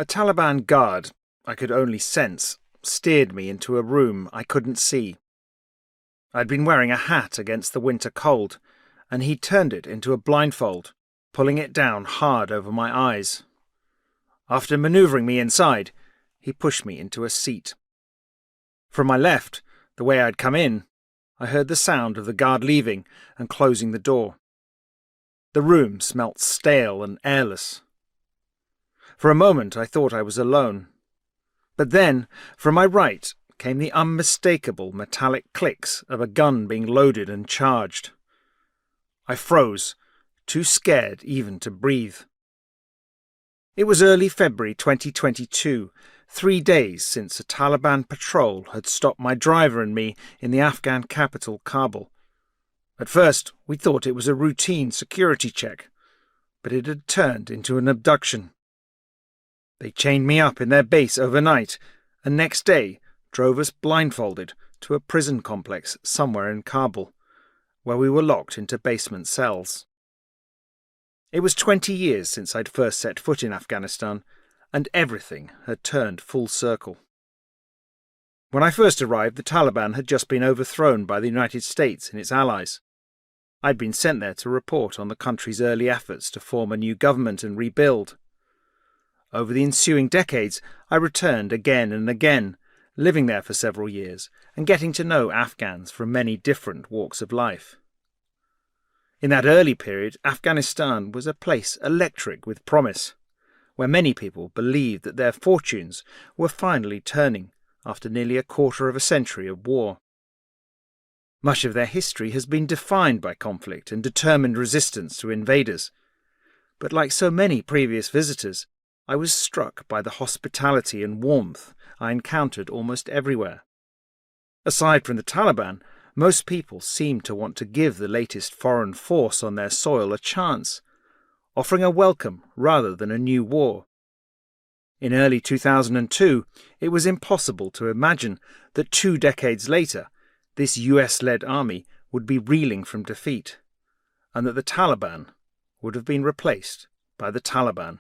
A Taliban guard, I could only sense, steered me into a room I couldn't see. I'd been wearing a hat against the winter cold, and he turned it into a blindfold, pulling it down hard over my eyes. After manoeuvring me inside, he pushed me into a seat. From my left, the way I'd come in, I heard the sound of the guard leaving and closing the door. The room smelt stale and airless. For a moment I thought I was alone. But then, from my right, came the unmistakable metallic clicks of a gun being loaded and charged. I froze, too scared even to breathe. It was early February 2022, 3 days since a Taliban patrol had stopped my driver and me in the Afghan capital, Kabul. At first, we thought it was a routine security check, but it had turned into an abduction. They chained me up in their base overnight, and next day drove us blindfolded to a prison complex somewhere in Kabul, where we were locked into basement cells. It was 20 years since I'd first set foot in Afghanistan, and everything had turned full circle. When I first arrived, the Taliban had just been overthrown by the United States and its allies. I'd been sent there to report on the country's early efforts to form a new government and rebuild. Over the ensuing decades, I returned again and again, living there for several years and getting to know Afghans from many different walks of life. In that early period, Afghanistan was a place electric with promise, where many people believed that their fortunes were finally turning after nearly a quarter of a century of war. Much of their history has been defined by conflict and determined resistance to invaders, but like so many previous visitors, I was struck by the hospitality and warmth I encountered almost everywhere. Aside from the Taliban, most people seemed to want to give the latest foreign force on their soil a chance, offering a welcome rather than a new war. In early 2002, it was impossible to imagine that 2 decades later, this US-led army would be reeling from defeat, and that the Taliban would have been replaced by the Taliban.